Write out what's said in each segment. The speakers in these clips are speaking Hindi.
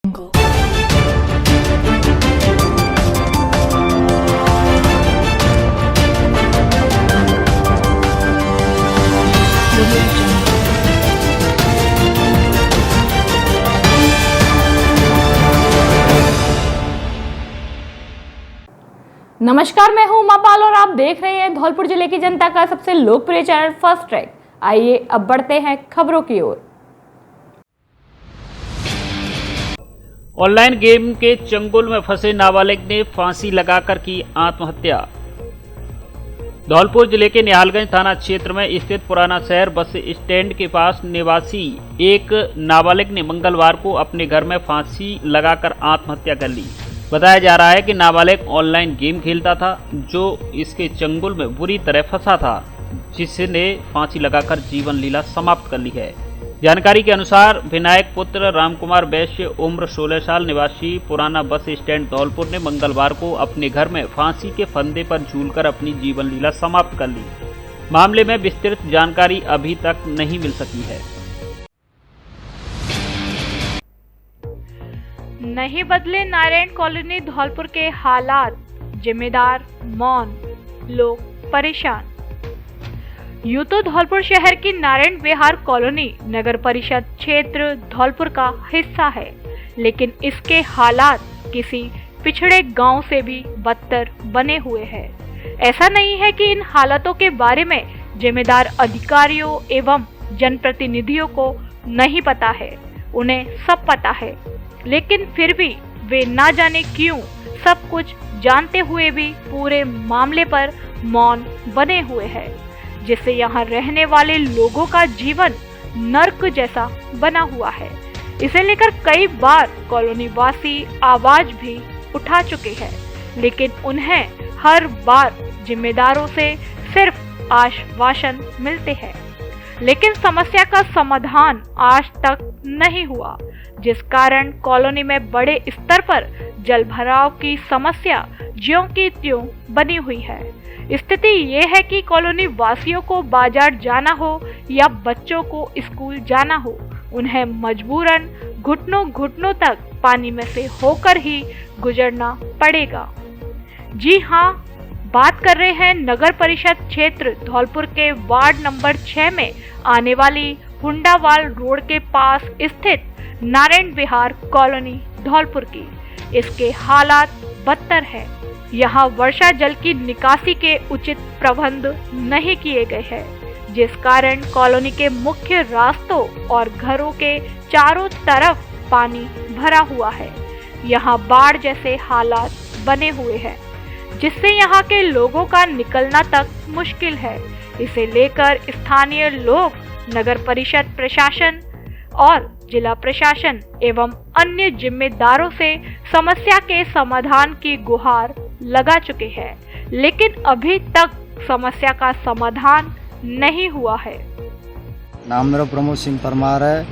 नमस्कार, मैं हूं उमा पाल और आप देख रहे हैं धौलपुर जिले की जनता का सबसे लोकप्रिय चैनल फर्स्ट ट्रैक। आइए अब बढ़ते हैं खबरों की ओर। ऑनलाइन गेम के चंगुल में फंसे नाबालिग ने फांसी लगाकर की आत्महत्या। धौलपुर जिले के निहालगंज थाना क्षेत्र में स्थित पुराना शहर बस स्टैंड के पास निवासी एक नाबालिग ने मंगलवार को अपने घर में फांसी लगाकर आत्महत्या कर ली। बताया जा रहा है कि नाबालिग ऑनलाइन गेम खेलता था, जो इसके चंगुल में बुरी तरह फंसा था, जिसने फांसी लगाकर जीवन लीला समाप्त कर ली है। जानकारी के अनुसार विनायक पुत्र रामकुमार वैश्य उम्र 16 साल निवासी पुराना बस स्टैंड धौलपुर ने मंगलवार को अपने घर में फांसी के फंदे पर झूलकर अपनी जीवन लीला समाप्त कर ली। मामले में विस्तृत जानकारी अभी तक नहीं मिल सकी है। नहीं बदले नारायण कॉलोनी धौलपुर के हालात, जिम्मेदार मौन, लोग परेशान। यूं तो धौलपुर शहर की नारायण विहार कॉलोनी नगर परिषद क्षेत्र धौलपुर का हिस्सा है, लेकिन इसके हालात किसी पिछड़े गांव से भी बदतर बने हुए हैं। ऐसा नहीं है कि इन हालातों के बारे में जिम्मेदार अधिकारियों एवं जनप्रतिनिधियों को नहीं पता है, उन्हें सब पता है, लेकिन फिर भी वे ना जाने क्यों सब कुछ जानते हुए भी पूरे मामले पर मौन बने हुए हैं, जिससे यहाँ रहने वाले लोगों का जीवन नर्क जैसा बना हुआ है। इसे लेकर कई बार कॉलोनी वासी आवाज भी उठा चुके हैं, लेकिन उन्हें हर बार जिम्मेदारों से सिर्फ आश्वासन मिलते हैं, लेकिन समस्या का समाधान आज तक नहीं हुआ, जिस कारण कॉलोनी में बड़े स्तर पर जल भराव की समस्या ज्यों की त्यों बनी हुई है। स्थिति ये है कि कॉलोनी वासियों को बाजार जाना हो या बच्चों को स्कूल जाना हो, उन्हें मजबूरन घुटनों घुटनों तक पानी में से होकर ही गुजरना पड़ेगा। जी हाँ, बात कर रहे हैं नगर परिषद क्षेत्र धौलपुर के वार्ड नंबर 6 में आने वाली हुंडावाल रोड के पास स्थित नारायण विहार कॉलोनी धौलपुर की। इसके हालात बदतर है। यहाँ वर्षा जल की निकासी के उचित प्रबंध नहीं किए गए हैं, जिस कारण कॉलोनी के मुख्य रास्तों और घरों के चारों तरफ पानी भरा हुआ है। यहाँ बाढ़ जैसे हालात बने हुए हैं, जिससे यहाँ के लोगों का निकलना तक मुश्किल है। इसे लेकर स्थानीय लोग नगर परिषद प्रशासन और जिला प्रशासन एवं अन्य जिम्मेदारों से समस्या के समाधान की गुहार लगा चुके हैं, लेकिन अभी तक समस्या का समाधान नहीं हुआ है। नाम मेरा प्रमोद सिंह परमार है।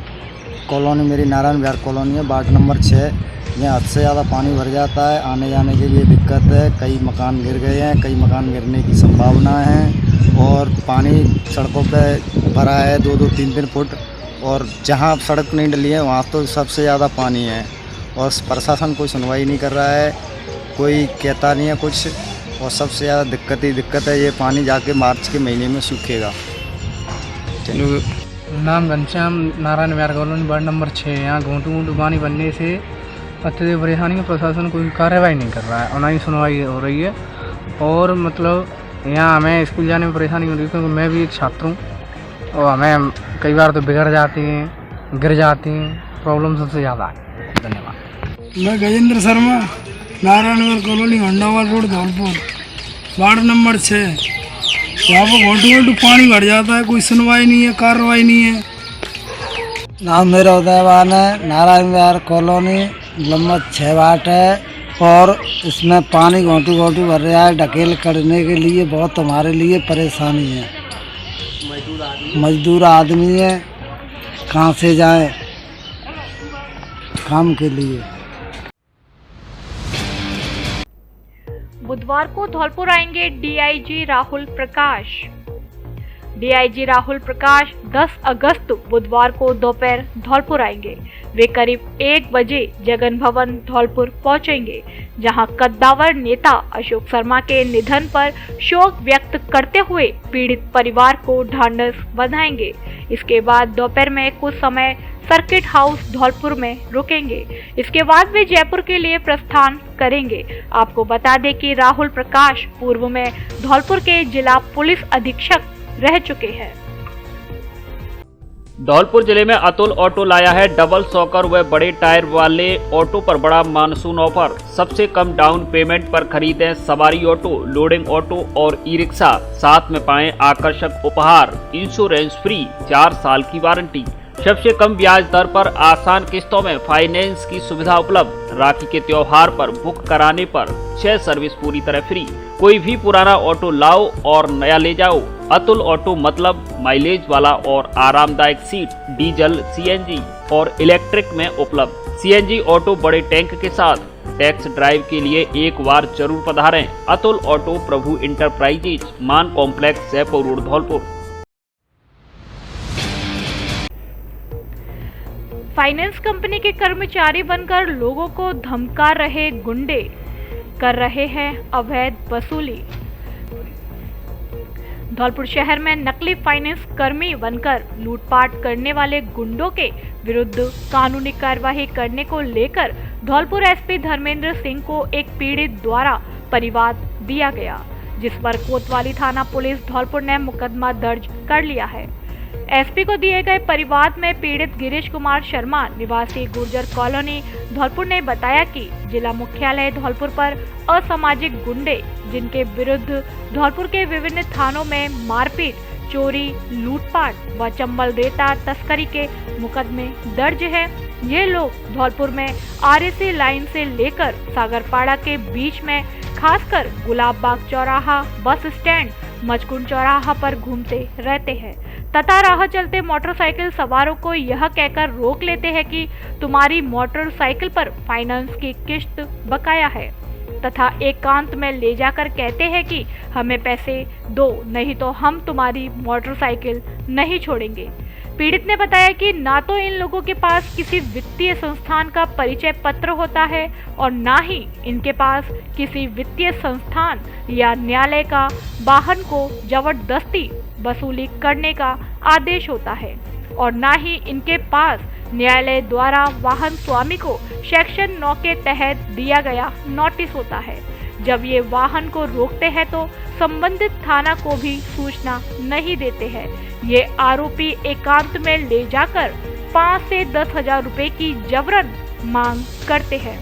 कॉलोनी मेरी नारायण विहार कॉलोनी है, वार्ड नंबर 6। यहाँ हद से ज़्यादा पानी भर जाता है, आने जाने के लिए दिक्कत है। कई मकान गिर गए हैं, कई मकान गिरने की संभावना है, और पानी सड़कों पे भरा है 2-2, 3-3 फुट, और जहाँ सड़क नहीं डली है वहाँ तो सबसे ज़्यादा पानी है, और प्रशासन कोई सुनवाई नहीं कर रहा है, कोई कहता नहीं है कुछ, और सबसे ज़्यादा दिक्कत है। ये पानी जाके मार्च के महीने में सूखेगा। नाम Ghanshyam, Narayan Vihar colony, ward number 6। यहाँ घोंटू पानी बनने से अत्यधिक परेशानी में प्रशासन कोई कार्रवाई नहीं कर रहा है और ना ही सुनवाई हो रही है। और मतलब यहाँ हमें स्कूल जाने में परेशानी हो रही है, क्योंकि मैं भी एक छात्र हूँ, और हमें कई बार तो बिगड़ जाती हैं, गिर जाती हैं, प्रॉब्लम सबसे ज़्यादा है। धन्यवाद। मैं Gajendra Sharma, Narayan Vihar colony, Hundawal road, Dholpur, ward number 6। यहाँ पर घोंटू पानी भर जाता है, कोई सुनवाई नहीं है, कार्रवाई नहीं है। नाम मेरा उदयवान है। Narayan Vihar colony number 6 ward है, और इसमें पानी घोंटू भर रहा है। ढकेल करने के लिए बहुत हमारे लिए परेशानी है। मजदूर आदमी है, कहाँ से जाए काम के लिए। बुधवार को धौलपुर आएंगे डीआईजी राहुल प्रकाश। डीआईजी राहुल प्रकाश 10 अगस्त बुधवार को दोपहर धौलपुर आएंगे। वे करीब 1 बजे जगन भवन धौलपुर पहुंचेंगे, जहां कद्दावर नेता अशोक शर्मा के निधन पर शोक व्यक्त करते हुए पीड़ित परिवार को ढांढस बंधाएंगे। इसके बाद दोपहर में कुछ समय सर्किट हाउस धौलपुर में रुकेंगे। इसके बाद वे जयपुर के लिए प्रस्थान करेंगे। आपको बता दें कि राहुल प्रकाश पूर्व में धौलपुर के जिला पुलिस अधीक्षक रह चुके हैं। धौलपुर जिले में अतुल ऑटो लाया है डबल सॉकर व बड़े टायर वाले ऑटो पर बड़ा मानसून ऑफर। सबसे कम डाउन पेमेंट पर खरीदें सवारी ऑटो, लोडिंग ऑटो और ई रिक्शा। साथ में पाएं आकर्षक उपहार, इंश्योरेंस फ्री, 4 साल की वारंटी, सबसे कम ब्याज दर पर आसान किस्तों में फाइनेंस की सुविधा उपलब्ध। राखी के त्योहार पर बुक कराने पर 6 सर्विस पूरी तरह फ्री। कोई भी पुराना ऑटो लाओ और नया ले जाओ। अतुल ऑटो मतलब माइलेज वाला और आरामदायक सीट, डीजल, सीएनजी और इलेक्ट्रिक में उपलब्ध। सीएनजी ऑटो बड़े टैंक के साथ। टैक्स ड्राइव के लिए एक बार जरूर पधारें। अतुल ऑटो, प्रभु इंटरप्राइजेज, मान complex, Jaipur road, Dholpur. Finance company के कर्मचारी बनकर लोगों को धमका रहे गुंडे कर रहे हैं अवैध वसूली। धौलपुर शहर में नकली फाइनेंस कर्मी बनकर लूटपाट करने वाले गुंडों के विरुद्ध कानूनी कार्रवाई करने को लेकर धौलपुर एसपी धर्मेंद्र सिंह को एक पीड़ित द्वारा परिवाद दिया गया, जिस पर कोतवाली थाना पुलिस धौलपुर ने मुकदमा दर्ज कर लिया है। एसपी को दिए गए परिवाद में पीड़ित गिरीश कुमार शर्मा निवासी गुर्जर कॉलोनी धौलपुर ने बताया कि जिला मुख्यालय धौलपुर पर असामाजिक गुंडे, जिनके विरुद्ध धौलपुर के विभिन्न थानों में मारपीट, चोरी, लूटपाट व चंबल रेता तस्करी के मुकदमे दर्ज है, ये लोग धौलपुर में आरएसी लाइन से लेकर सागरपाड़ा के बीच में खासकर गुलाब बाग चौराहा, बस स्टैंड, मचकुंड चौराहा पर घूमते रहते हैं तथा राह चलते मोटरसाइकिल सवारों को यह कहकर रोक लेते हैं कि तुम्हारी मोटरसाइकिल पर फाइनेंस की किश्त बकाया है तथा एकांत में ले जाकर कहते हैं कि हमें पैसे दो, नहीं तो हम तुम्हारी मोटरसाइकिल नहीं छोड़ेंगे। पीड़ित ने बताया कि ना तो इन लोगों के पास किसी वित्तीय संस्थान का परिचय पत्र होता है और ना ही इनके पास किसी वित्तीय संस्थान या न्यायालय का वाहन को जबरदस्ती वसूली करने का आदेश होता है और ना ही इनके पास न्यायालय द्वारा वाहन स्वामी को सेक्शन 9 के तहत दिया गया नोटिस होता है। जब ये वाहन को रोकते हैं तो संबंधित थाना को भी सूचना नहीं देते हैं। ये आरोपी एकांत में ले जाकर 5 से 10 हजार रुपए की जबरन मांग करते हैं।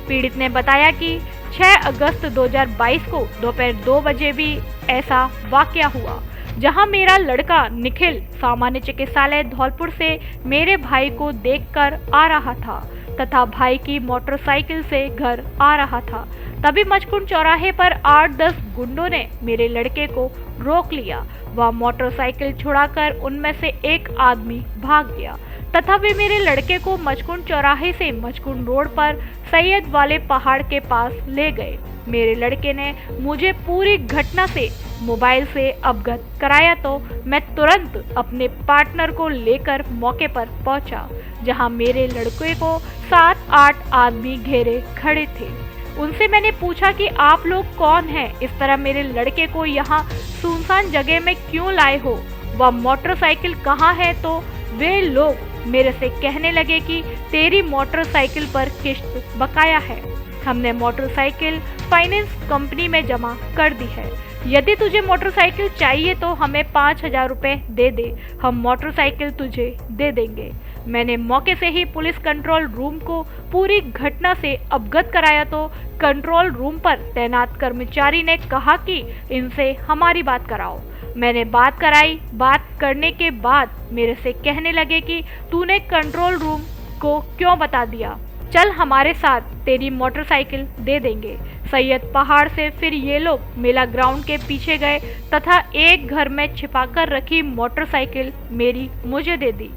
पीड़ित ने बताया कि 6 अगस्त 2022 को दोपहर 2 बजे भी ऐसा वाकया हुआ, जहां मेरा लड़का निखिल सामान्य चिकित्सालय धौलपुर से मेरे भाई को देखकर आ रहा था तथा भाई की मोटरसाइकिल से घर आ रहा था। तभी मचकुंड चौराहे पर 8-10 गुंडों ने मेरे लड़के को रोक लिया। वह मोटरसाइकिल छुड़ाकर उनमें से एक आदमी भाग गया तथा वे मेरे लड़के को मचकुंड चौराहे से मचकुंड रोड पर सैयद वाले पहाड़ के पास ले गए। मेरे लड़के ने मुझे पूरी घटना से मोबाइल से अवगत कराया तो मैं तुरंत अपने पार्टनर को लेकर मौके पर पहुंचा, जहां मेरे लड़के को 7-8 आदमी घेरे खड़े थे। उनसे मैंने पूछा कि आप लोग कौन हैं, इस तरह मेरे लड़के को यहाँ सुनसान जगह में क्यों लाए हो, वह मोटरसाइकिल कहाँ है। तो वे लोग मेरे से कहने लगे कि तेरी मोटरसाइकिल पर किश्त बकाया है, हमने मोटरसाइकिल फाइनेंस कंपनी में जमा कर दी है, यदि तुझे मोटरसाइकिल चाहिए तो हमें 5,000 रुपए दे दे, हम मोटरसाइकिल तुझे दे देंगे। मैंने मौके से ही पुलिस कंट्रोल रूम को पूरी घटना से अवगत कराया तो कंट्रोल रूम पर तैनात कर्मचारी ने कहा कि इनसे हमारी बात कराओ। मैंने बात कराई। बात करने के बाद मेरे से कहने लगे कि तूने कंट्रोल रूम को क्यों बता दिया, चल हमारे साथ, तेरी मोटरसाइकिल दे देंगे। सैयद पहाड़ से फिर ये लोग मेला ग्राउंड के पीछे गए तथा एक घर में छिपाकर रखी मोटरसाइकिल मेरी मुझे दे दी,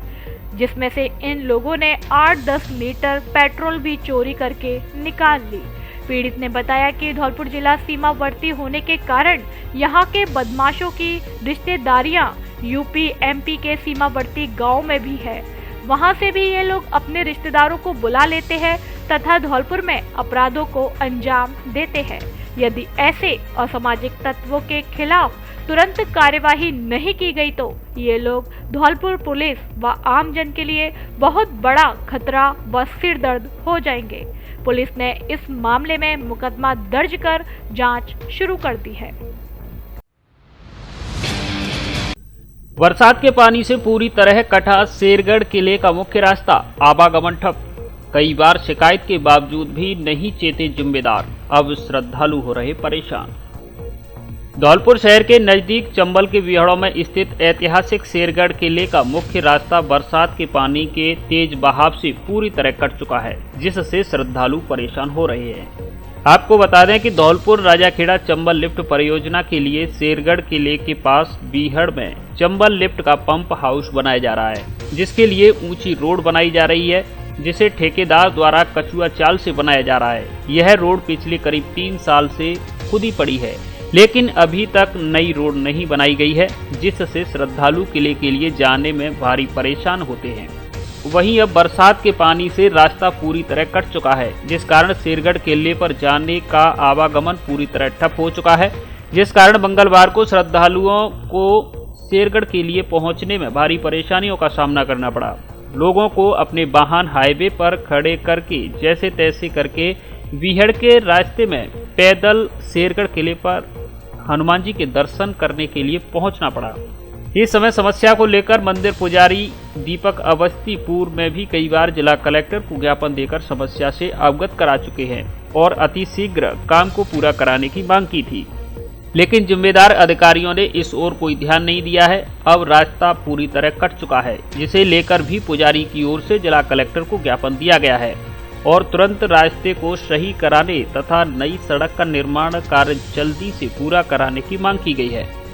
जिसमें से इन लोगों ने 8-10 लीटर पेट्रोल भी चोरी करके निकाल ली। पीड़ित ने बताया कि धौलपुर जिला सीमावर्ती होने के कारण यहाँ के बदमाशों की रिश्तेदारियाँ यूपी एमपी के सीमावर्ती गांव में भी है। वहां से भी ये लोग अपने रिश्तेदारों को बुला लेते हैं तथा धौलपुर में अपराधों को अंजाम देते हैं। यदि ऐसे असामाजिक तत्वों के खिलाफ तुरंत कार्यवाही नहीं की गई तो ये लोग धौलपुर पुलिस व आम जन के लिए बहुत बड़ा खतरा व सिरदर्द हो जाएंगे। पुलिस ने इस मामले में मुकदमा दर्ज कर जांच शुरू कर दी है। बरसात के पानी से पूरी तरह कटा शेरगढ़ किले का मुख्य रास्ता, आवागमन ठप। कई बार शिकायत के बावजूद भी नहीं चेते जिम्मेदार, अब श्रद्धालु हो रहे परेशान। धौलपुर शहर के नजदीक चंबल के विहड़ों में स्थित ऐतिहासिक शेरगढ़ किले का मुख्य रास्ता बरसात के पानी के तेज बहाव से पूरी तरह कट चुका है, जिससे श्रद्धालु परेशान हो रहे हैं। आपको बता दें कि धौलपुर राजाखेड़ा चंबल लिफ्ट परियोजना के लिए शेरगढ़ किले के पास बीहड़ में चंबल लिफ्ट का पंप हाउस बनाया जा रहा है, जिसके लिए ऊंची रोड बनाई जा रही है, जिसे ठेकेदार द्वारा कछुआ चाल से बनाया जा रहा है। यह रोड पिछले करीब 3 साल से खुदी पड़ी है, लेकिन अभी तक नई रोड नहीं बनाई गई है, जिससे श्रद्धालु किले के लिए जाने में भारी परेशान होते हैं। वहीं अब बरसात के पानी से रास्ता पूरी तरह कट चुका है, जिस कारण शेरगढ़ किले पर जाने का आवागमन पूरी तरह ठप हो चुका है, जिस कारण मंगलवार को श्रद्धालुओं को शेरगढ़ के लिए पहुंचने में भारी परेशानियों का सामना करना पड़ा। लोगों को अपने वाहन हाईवे पर खड़े करके जैसे तैसे करके बीहड़ के रास्ते में पैदल शेरगढ़ किले पर हनुमान जी के दर्शन करने के लिए पहुंचना पड़ा। इस समय समस्या को लेकर मंदिर पुजारी दीपक अवस्थी पूर्व में भी कई बार जिला कलेक्टर को ज्ञापन देकर समस्या से अवगत करा चुके हैं और अतिशीघ्र काम को पूरा कराने की मांग की थी, लेकिन जिम्मेदार अधिकारियों ने इस ओर कोई ध्यान नहीं दिया है। अब रास्ता पूरी तरह कट चुका है, जिसे लेकर भी पुजारी की ओर से जिला कलेक्टर को ज्ञापन दिया गया है और तुरंत रास्ते को सही कराने तथा नई सड़क का निर्माण कार्य जल्दी से पूरा कराने की मांग की गई है।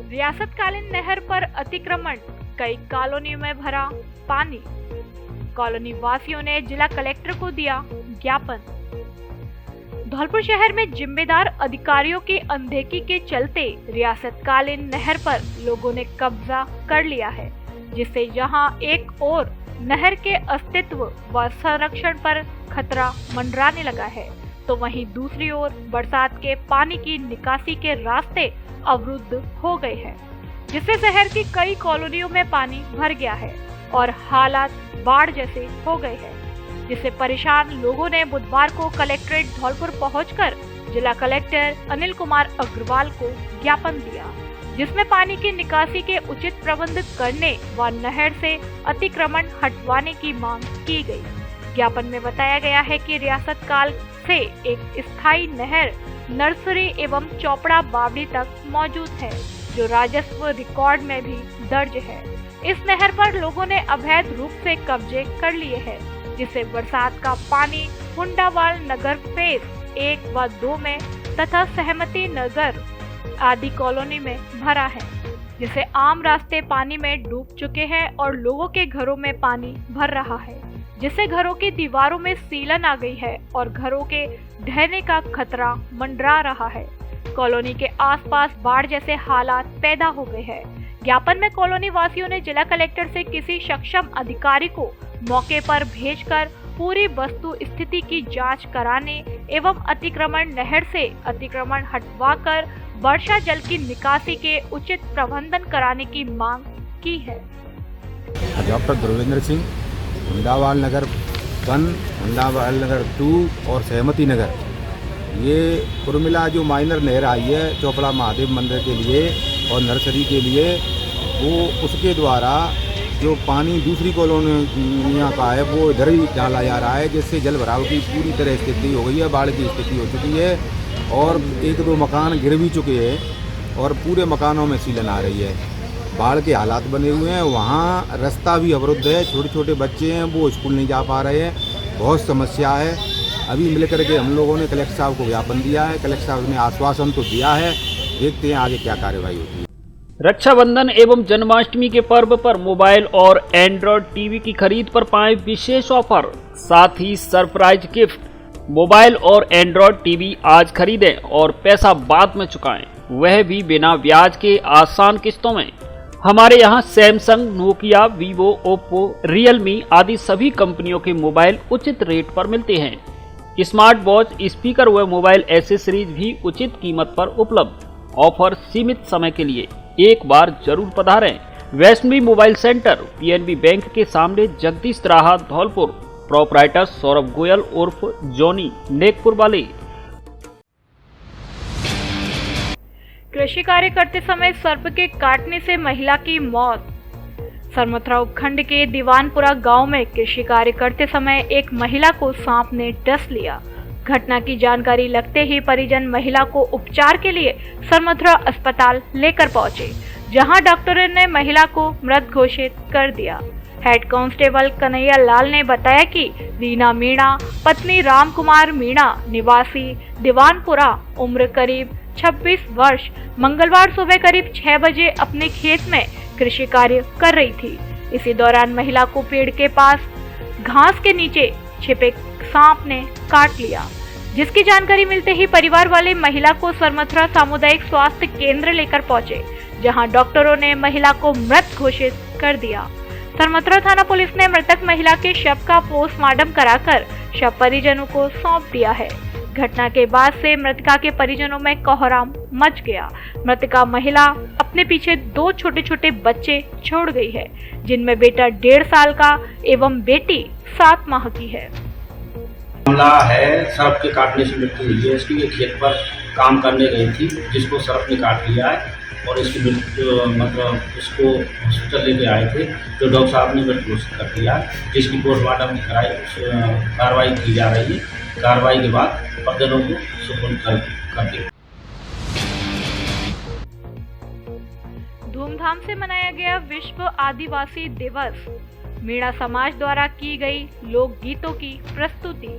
रियासतकालीन नहर पर अतिक्रमण, कई कॉलोनियों में भरा पानी। कॉलोनी वासियों ने जिला कलेक्टर को दिया ज्ञापन। धौलपुर शहर में जिम्मेदार अधिकारियों की अनदेखी के चलते रियासतकालीन नहर पर लोगों ने कब्जा कर लिया है, जिससे यहां एक ओर नहर के अस्तित्व व संरक्षण पर खतरा मंडराने लगा है, तो वहीं दूसरी ओर बरसात के पानी की निकासी के रास्ते अवरुद्ध हो गए हैं, जिससे शहर की कई कॉलोनियों में पानी भर गया है और हालात बाढ़ जैसे हो गए हैं, जिससे परेशान लोगों ने बुधवार को कलेक्ट्रेट धौलपुर पहुंचकर जिला कलेक्टर अनिल कुमार अग्रवाल को ज्ञापन दिया, जिसमें पानी की निकासी के उचित प्रबंध करने व नहर से अतिक्रमण हटवाने की मांग की गई। ज्ञापन में बताया गया है कि रियासत काल से एक स्थायी नहर नर्सरी एवं चौपड़ा बावड़ी तक मौजूद है, जो राजस्व रिकॉर्ड में भी दर्ज है। इस नहर पर लोगों ने अवैध रूप से कब्जे कर लिए हैं, जिससे बरसात का पानी हुंडावाल नगर फेज 1 व 2 में तथा सहमति नगर आदि कॉलोनी में भरा है, जिससे आम रास्ते पानी में डूब चुके हैं और लोगों के घरों में पानी भर रहा है, जिससे घरों की दीवारों में सीलन आ गई है और घरों के ढहने का खतरा मंडरा रहा है। कॉलोनी के आसपास बाढ़ जैसे हालात पैदा हो गए हैं। ज्ञापन में कॉलोनी वासियों ने जिला कलेक्टर से किसी सक्षम अधिकारी को मौके पर भेजकर पूरी वस्तु स्थिति की जांच कराने एवं अतिक्रमण नहर से अतिक्रमण हटवाकर वर्षा जल की निकासी के उचित प्रबंधन कराने की मांग की है। डॉक्टर ध्रुवेंद्र सिंह, हुंडावाल नगर 1, हुंडावाल नगर 2 और सहमति नगर, ये कुर्मिला जो माइनर नहर आई है चौपड़ा महादेव मंदिर के लिए और नर्सरी के लिए, वो उसके द्वारा जो पानी दूसरी कॉलोनियों का है वो इधर ही डाला जा रहा है, जिससे जल भराव की पूरी तरह स्थिति हो गई है, बाढ़ की स्थिति हो चुकी है और 1-2 मकान गिर भी चुके हैं और पूरे मकानों में सीलन आ रही है। बाढ़ के हालात बने हुए हैं, वहाँ रास्ता भी अवरुद्ध है, छोटे छोटे बच्चे हैं वो स्कूल नहीं जा पा रहे हैं, बहुत समस्या है। अभी मिलकर के हम लोगों ने कलेक्टर साहब को ज्ञापन दिया है, कलेक्टर साहब ने आश्वासन तो दिया है, देखते हैं आगे क्या कार्रवाई होती है। रक्षाबंधन एवं जन्माष्टमी के पर्व पर मोबाइल और एंड्रॉयड टीवी की खरीद पर पाएं विशेष ऑफर, साथ ही सरप्राइज गिफ्ट। मोबाइल और एंड्रॉयड टीवी आज खरीदें और पैसा बाद में चुकाएं, वह भी बिना ब्याज के आसान किस्तों में। हमारे यहाँ Samsung, Nokia, Vivo, Oppo, Realme आदि सभी कंपनियों के मोबाइल उचित रेट पर मिलते हैं। स्मार्ट वॉच, स्पीकर व मोबाइल एसेसरीज भी उचित कीमत पर उपलब्ध। ऑफर सीमित समय के लिए, एक बार जरूर पधारें। Vaishnavi mobile centre, PNB bank के सामने, जगदीश राहा, धौलपुर। प्रोपराइटर सौरभ गोयल उर्फ जॉनी, नेकपुर वाले। कृषि कार्य करते समय सर्प के काटने से महिला की मौत। सरमथुरा उपखंड के दीवानपुरा गांव में कृषि कार्य करते समय एक महिला को सांप ने डस लिया। घटना की जानकारी लगते ही परिजन महिला को उपचार के लिए सरमथुरा अस्पताल लेकर पहुंचे, जहां डॉक्टरों ने महिला को मृत घोषित कर दिया। हेड कांस्टेबल कन्हैया लाल ने बताया कि रीना मीणा, पत्नी राम कुमार मीणा, निवासी दीवानपुरा, उम्र करीब 26 वर्ष, मंगलवार सुबह करीब 6 बजे अपने खेत में कृषि कार्य कर रही थी। इसी दौरान महिला को पेड़ के पास घास के नीचे छिपे सांप ने काट लिया, जिसकी जानकारी मिलते ही परिवार वाले महिला को सरमथुरा सामुदायिक स्वास्थ्य केंद्र लेकर पहुंचे, जहां डॉक्टरों ने महिला को मृत घोषित कर दिया। सरमथुरा थाना पुलिस ने मृतक महिला के शव का पोस्टमार्टम कराकर शव परिजनों को सौंप दिया है। घटना के बाद से मृतका के परिजनों में कोहराम मच गया। मृतका महिला अपने पीछे 2 छोटे छोटे बच्चे छोड़ गई है, जिनमें बेटा 1.5 साल का एवं बेटी 7 माह की है। मामला है सर्प के काटने से मृत्यु हुई है। इसकी खेत पर काम करने गई थी, जिसको सर्प ने काट लिया है और इसकी मतलब इसको हॉस्पिटल लेके आए थे, तो डॉक्टर साहब ने मृत घोषित कर दिया, जिसकी पोस्टमार्टम कार्रवाई की जा रही है। कार्रवाई के बाद परिजनों को सुपुर्द कर दिया। धूमधाम से मनाया गया विश्व आदिवासी दिवस। मीणा समाज द्वारा की गई लोकगीतों की प्रस्तुति।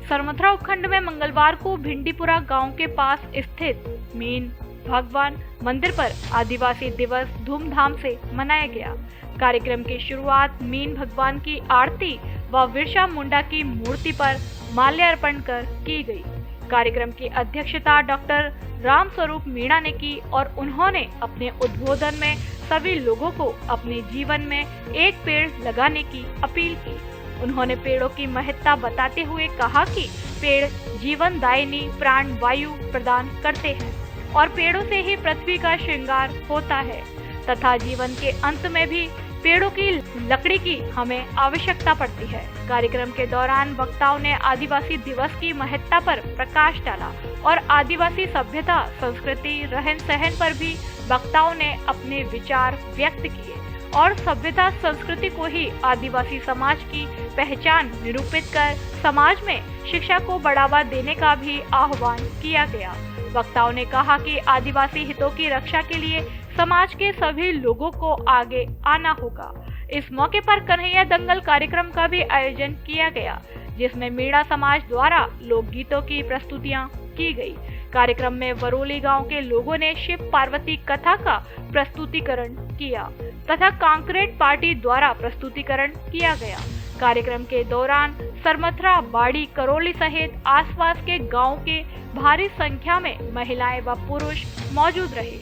सरमथुरा उपखंड में मंगलवार को भिंडीपुरा गांव के पास स्थित मीन भगवान मंदिर पर आदिवासी दिवस धूमधाम से मनाया गया। कार्यक्रम की शुरुआत मीन भगवान की आरती व बिरसा मुंडा की मूर्ति पर माल्यार्पण कर की गई। कार्यक्रम की अध्यक्षता डॉक्टर राम स्वरूप मीणा ने की और उन्होंने अपने उद्बोधन में सभी लोगों को अपने जीवन में एक पेड़ लगाने की अपील की। उन्होंने पेड़ों की महत्ता बताते हुए कहा कि पेड़ जीवनदायिनी प्राण वायु प्रदान करते हैं और पेड़ों से ही पृथ्वी का श्रृंगार होता है तथा जीवन के अंत में भी पेड़ों की लकड़ी की हमें आवश्यकता पड़ती है। कार्यक्रम के दौरान वक्ताओं ने आदिवासी दिवस की महत्ता पर प्रकाश डाला और आदिवासी सभ्यता, संस्कृति, रहन सहन पर भी वक्ताओं ने अपने विचार व्यक्त किए और सभ्यता संस्कृति को ही आदिवासी समाज की पहचान निरूपित कर समाज में शिक्षा को बढ़ावा देने का भी आह्वान किया गया। वक्ताओं ने कहा कि आदिवासी हितों की रक्षा के लिए समाज के सभी लोगों को आगे आना होगा। इस मौके पर कन्हैया दंगल कार्यक्रम का भी आयोजन किया गया, जिसमें मीणा समाज द्वारा लोकगीतों की प्रस्तुतियां की गई। कार्यक्रम में वरोली गांव के लोगों ने शिव पार्वती कथा का प्रस्तुतिकरण किया तथा कांक्रेट पार्टी द्वारा प्रस्तुतिकरण किया गया। कार्यक्रम के दौरान सरमथुरा, बाड़ी, करौली सहित आसपास के गांव के भारी संख्या में महिलाएं व पुरुष मौजूद रहे।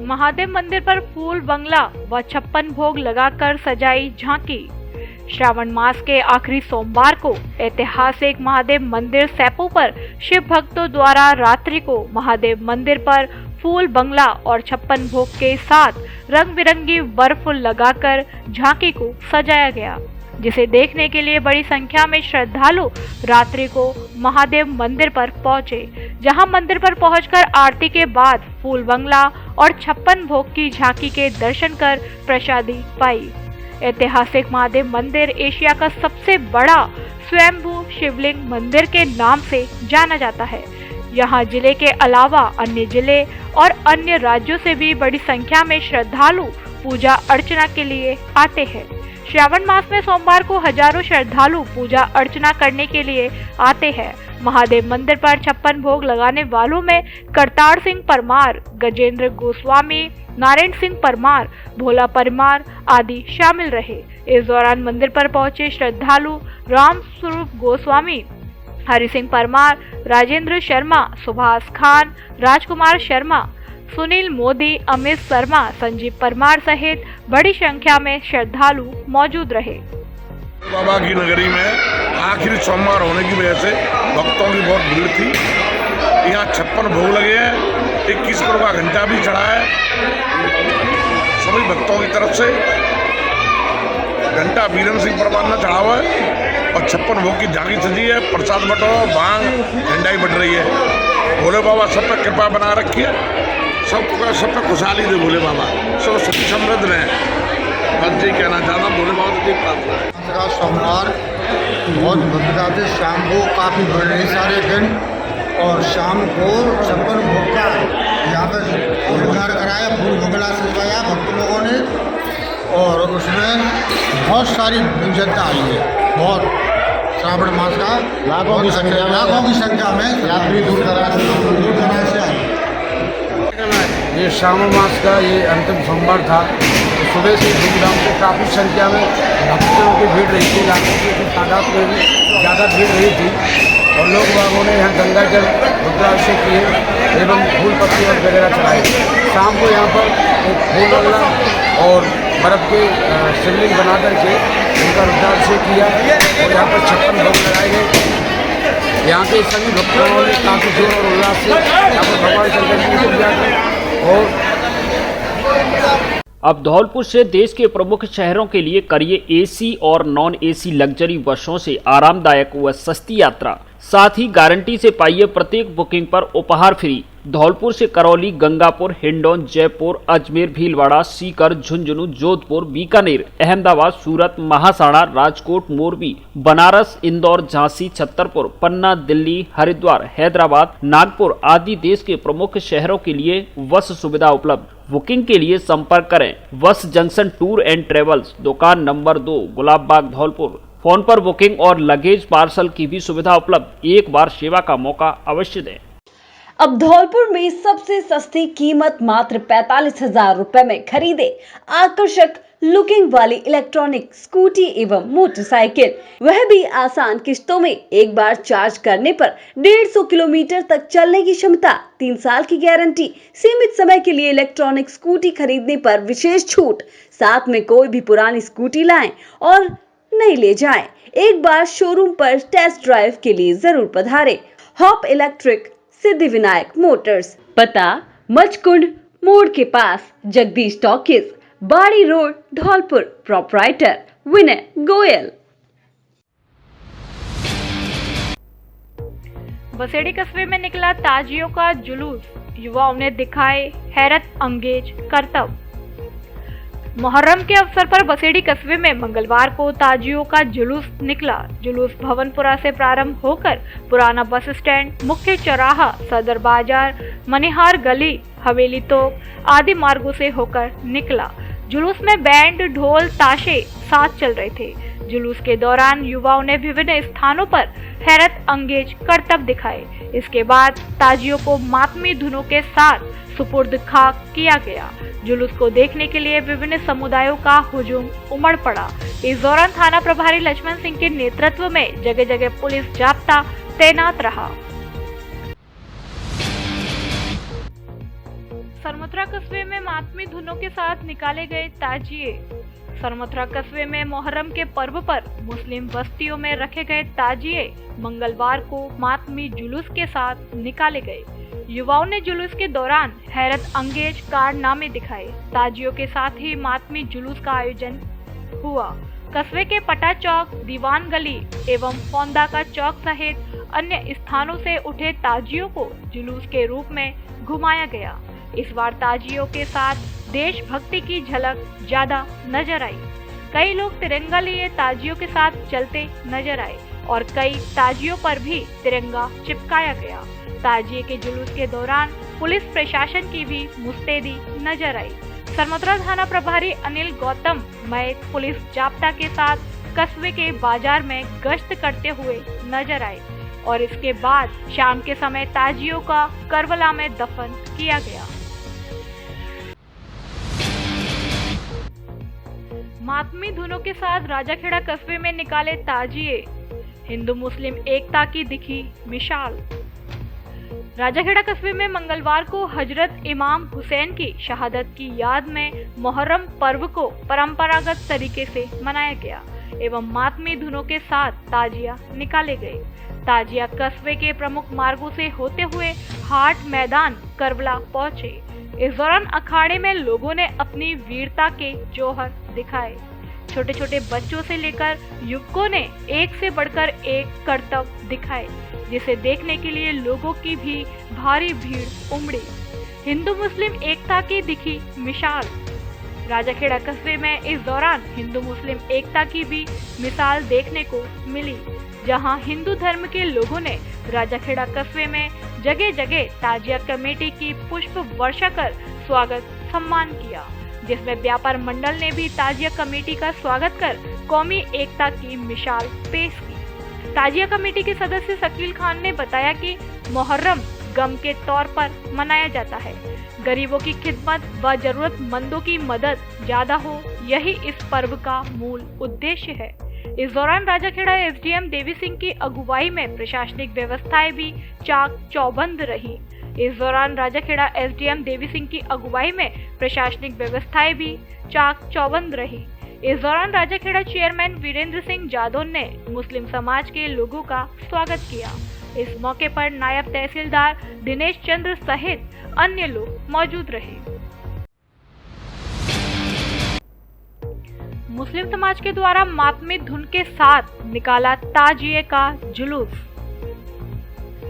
महादेव मंदिर पर फूल बंगला व 56 भोग लगाकर सजाई झांकी। श्रावण मास के आखिरी सोमवार को ऐतिहासिक महादेव मंदिर सैपो पर शिव भक्तों द्वारा रात्रि को महादेव मंदिर पर फूल बंगला और 56 भोग के साथ रंग बिरंगी बर्फ लगाकर झांकी को सजाया गया, जिसे देखने के लिए बड़ी संख्या में श्रद्धालु रात्रि को महादेव मंदिर पर पहुंचे, जहां मंदिर पर पहुंचकर आरती के बाद फूल बंगला और 56 भोग की झांकी के दर्शन कर प्रसादी पाई। ऐतिहासिक महादेव मंदिर एशिया का सबसे बड़ा स्वयंभू शिवलिंग मंदिर के नाम से जाना जाता है। यहाँ जिले के अलावा अन्य जिले और अन्य राज्यों से भी बड़ी संख्या में श्रद्धालु पूजा अर्चना के लिए आते हैं। श्रावण मास में सोमवार को हजारों श्रद्धालु पूजा अर्चना करने के लिए आते हैं। महादेव मंदिर पर 56 भोग लगाने वालों में करतार सिंह परमार, गजेंद्र गोस्वामी, नारायण सिंह परमार, भोला परमार आदि शामिल रहे। इस दौरान मंदिर पर पहुंचे श्रद्धालु राम स्वरूप गोस्वामी, हरि सिंह परमार, राजेंद्र शर्मा, सुभाष खान, राजकुमार शर्मा, सुनील मोदी, अमित शर्मा, संजीव परमार सहित बड़ी संख्या में श्रद्धालु मौजूद रहे। बाबा की नगरी में आखिरी सोमवार होने की वजह से भक्तों की बहुत भीड़ थी। यहाँ 56 भोग लगे हैं, 21 करोड़ का घंटा भी चढ़ा है। सभी भक्तों की तरफ से घंटा वीरेंद्र सिंह परमार ने चढ़ा हुआ है और 56 भोग की झांकी सजी है। प्रसाद बटो, भांग, झंडाई बढ़ रही है। भोले बाबा सब पे कृपा बना रखी है, सब पे खुशहाली दे भोले बाबा, सब सुखी समृद्ध रहे। बस ये कहना चाहता हूँ, भोले बाबा से प्रार्थना। सोमवार बहुत भव्यता से शाम को काफ़ी बढ़ रही सारे दिन, और शाम को 56 भोग का यहाँ पर श्रृंगार कराया, फूल बगला सजवाया भक्त लोगों ने, और उसमें बहुत सारी जनता आई है। बहुत श्रावण मास का लाखों की संख्या में यात्री दूर दराज से आई। ये श्रावण मास का ये अंतिम सोमवार था। सुबह से धूमधाम से काफ़ी संख्या में भक्तों की भीड़ रही थी। लाखों की तादाद में भी ज़्यादा भीड़ रही थी, और लोग बागों ने यहाँ गंगा जल रुद्राभिषेक किए एवं फूल पत्ती और वगैरह चढ़ाए। शाम को यहाँ पर एक फूल लगना और बर्फ़ के शिवलिंग बना करके उनका रुद्राभिषेक किया, और यहाँ पर 56 भोग लगाए गए। यहाँ के सभी भक्तों ने काफ़ी जोर और उल्लास से यहाँ पर भगवान शंकर जी की पूजा की। और अब धौलपुर से देश के प्रमुख शहरों के लिए करिए एसी और नॉन एसी लग्जरी बसों से आरामदायक व सस्ती यात्रा, साथ ही गारंटी से पाइए प्रत्येक बुकिंग पर उपहार फ्री। धौलपुर से करौली, गंगापुर, हिंडौन, जयपुर, अजमेर, भीलवाड़ा, सीकर, झुंझुनू, जोधपुर, बीकानेर, अहमदाबाद, सूरत, महासाणा, राजकोट, मोरबी, बनारस, इंदौर, झांसी, छतरपुर, पन्ना, दिल्ली, हरिद्वार, हैदराबाद, नागपुर आदि देश के प्रमुख शहरों के लिए बस सुविधा उपलब्ध। बुकिंग के लिए संपर्क करें बस जंक्शन टूर एंड ट्रेवल्स, दुकान नंबर 2, गुलाब बाग, धौलपुर। फोन पर बुकिंग और लगेज पार्सल की भी सुविधा उपलब्ध। एक बार सेवा का मौका अवश्य दें। अब धौलपुर में सबसे सस्ती कीमत मात्र 45,000 रुपए में खरीदे आकर्षक लुकिंग वाली इलेक्ट्रॉनिक स्कूटी एवं मोटरसाइकिल, वह भी आसान किश्तों में। एक बार चार्ज करने पर 150 किलोमीटर तक चलने की क्षमता, 3 साल की गारंटी, सीमित समय के लिए इलेक्ट्रॉनिक स्कूटी खरीदने पर विशेष छूट। साथ में कोई भी पुरानी स्कूटी लाएं और नहीं ले जाएं। एक बार शोरूम पर टेस्ट ड्राइव के लिए जरूर पधारें। Hop electric, Siddhi Vinayak Motors, पता मचकुंड मोड़ के पास, जगदीश टॉकीज, बाड़ी रोड, धौलपुर। प्रोप्राइटर विनय गोयल। बसेड़ी कस्बे में निकला ताजियों का जुलूस, युवाओं ने दिखाए हैरत अंगेज करतब। मुहर्रम के अवसर पर बसेड़ी कस्बे में मंगलवार को ताजियों का जुलूस निकला। जुलूस भवनपुरा से प्रारंभ होकर पुराना बस स्टैंड, मुख्य चौराहा, सदर बाजार, मनिहार गली, हवेली तोप आदि मार्गों से होकर निकला। जुलूस में बैंड, ढोल, ताशे साथ चल रहे थे। जुलूस के दौरान युवाओं ने विभिन्न स्थानों पर हैरत अंगेज करतब दिखाए। इसके बाद ताजियों को मातमी धुनों के साथ सुपुर्द खाक किया गया। जुलूस को देखने के लिए विभिन्न समुदायों का हुजूम उमड़ पड़ा। इस दौरान थाना प्रभारी लक्ष्मण सिंह के नेतृत्व में जगह जगह पुलिस जाब्ता तैनात रहा। सरमथुरा कस्बे में मातमी धुनों के साथ निकाले गए ताजिए। सरमथुरा कस्बे में मुहर्रम के पर्व पर मुस्लिम बस्तियों में रखे गए ताजिए मंगलवार को मातमी जुलूस के साथ निकाले गए। युवाओं ने जुलूस के दौरान हैरत अंगेज कारनामे दिखाए। ताजियों के साथ ही मातमी जुलूस का आयोजन हुआ। कस्बे के पटा चौक, दीवान गली एवं फौंदा का चौक सहित अन्य स्थानों से उठे ताजियों को जुलूस के रूप में घुमाया गया। इस बार ताजियों के साथ देशभक्ति की झलक ज्यादा नजर आई। कई लोग तिरंगा लिए ताजियों के साथ चलते नजर आए और कई ताजियों पर भी तिरंगा चिपकाया गया। ताजिए के जुलूस के दौरान पुलिस प्रशासन की भी मुस्तैदी नजर आई। सरमथुरा थाना प्रभारी अनिल गौतम मयक पुलिस जाब्ता के साथ कस्बे के बाजार में गश्त करते हुए नजर आए और इसके बाद शाम के समय ताजियों का करबला में दफन किया गया। मातमी धुनों के साथ राजाखेड़ा कस्बे में निकाले ताजिए, हिंदू मुस्लिम एकता की दिखी मिसाल। राजाखेड़ा कस्बे में मंगलवार को हजरत इमाम हुसैन की शहादत की याद में मुहर्रम पर्व को परंपरागत तरीके से मनाया गया एवं मातमी धुनों के साथ ताजिया निकाले गए। ताजिया कस्बे के प्रमुख मार्गों से होते हुए हाट मैदान करबला पहुंचे। इस दौरान अखाड़े में लोगों ने अपनी वीरता के जौहर दिखाए। छोटे छोटे बच्चों से लेकर युवकों ने एक से बढ़कर एक करतब दिखाए, जिसे देखने के लिए लोगों की भी भारी भीड़ उमड़ी। हिंदू मुस्लिम एकता की दिखी मिसाल। राजाखेड़ा कस्बे में इस दौरान हिंदू मुस्लिम एकता की भी मिसाल देखने को मिली, जहां हिंदू धर्म के लोगों ने राजाखेड़ा कस्बे में जगह जगह ताजिया कमेटी की पुष्प वर्षा कर स्वागत सम्मान किया, जिसमें व्यापार मंडल ने भी ताजिया कमेटी का स्वागत कर कौमी एकता की मिसाल पेश की। ताजिया कमेटी के सदस्य शकील खान ने बताया कि मुहर्रम गम के तौर पर मनाया जाता है। गरीबों की खिदमत व जरूरतमंदों की मदद ज्यादा हो, यही इस पर्व का मूल उद्देश्य है। इस दौरान राजाखेड़ा एसडीएम देवी सिंह की अगुवाई में प्रशासनिक व्यवस्थाएं भी चाक चौबंद रही। इस दौरान राजाखेड़ा एसडीएम देवी सिंह की अगुवाई में प्रशासनिक व्यवस्थाएं भी चाक चौबंद रही। इस दौरान राजाखेड़ा चेयरमैन वीरेंद्र सिंह जादौन ने मुस्लिम समाज के लोगों का स्वागत किया। इस मौके पर नायब तहसीलदार दिनेश चंद्र सहित अन्य लोग मौजूद रहे। मुस्लिम समाज के द्वारा मातमी धुन के साथ निकाला ताजिए का जुलूस।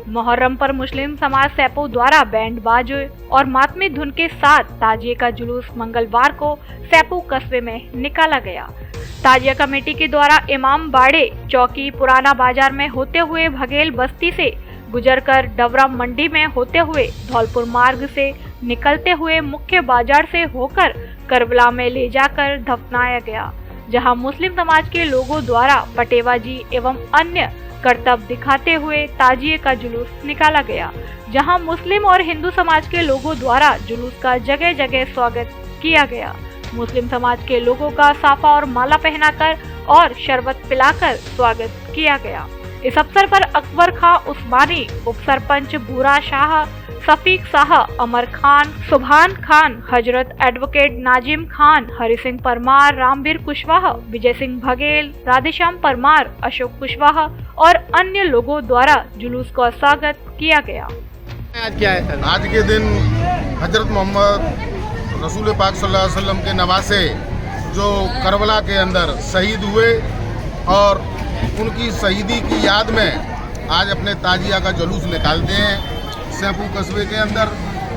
मुहर्रम पर मुस्लिम समाज सैपो द्वारा बैंड बाजे और मातमी धुन के साथ ताजिए का जुलूस मंगलवार को सैपो कस्बे में निकाला गया। ताजिया कमेटी के द्वारा इमाम बाड़े चौकी पुराना बाजार में होते हुए भगेल बस्ती से गुजरकर डवरा मंडी में होते हुए धौलपुर मार्ग से निकलते हुए मुख्य बाजार से होकर करबला में ले जाकर दफनाया गया, जहां मुस्लिम समाज के लोगों द्वारा पटेबाजी एवं अन्य करतब दिखाते हुए ताजिए का जुलूस निकाला गया, जहां मुस्लिम और हिंदू समाज के लोगों द्वारा जुलूस का जगह जगह स्वागत किया गया। मुस्लिम समाज के लोगों का साफा और माला पहनाकर और शरबत पिलाकर स्वागत किया गया। इस अवसर पर अकबर खां उस्मानी, उप सरपंच भूरा शाह, सफीक शाह, अमर खान, सुभान खान, हजरत एडवोकेट नाजिम खान, हरि सिंह परमार, रामवीर कुशवाहा, विजय सिंह बघेल, राधेश्याम परमार, अशोक कुशवाहा और अन्य लोगों द्वारा जुलूस का स्वागत किया गया। आज क्या है? आज के दिन हजरत मोहम्मद रसूल पाक सल्लल्लाहु अलैहि वसल्लम के नवासे जो करबला के अंदर शहीद हुए और उनकी शहीदी की याद में आज अपने ताजिया का जुलूस निकालते हैं। सैपू कस्बे के अंदर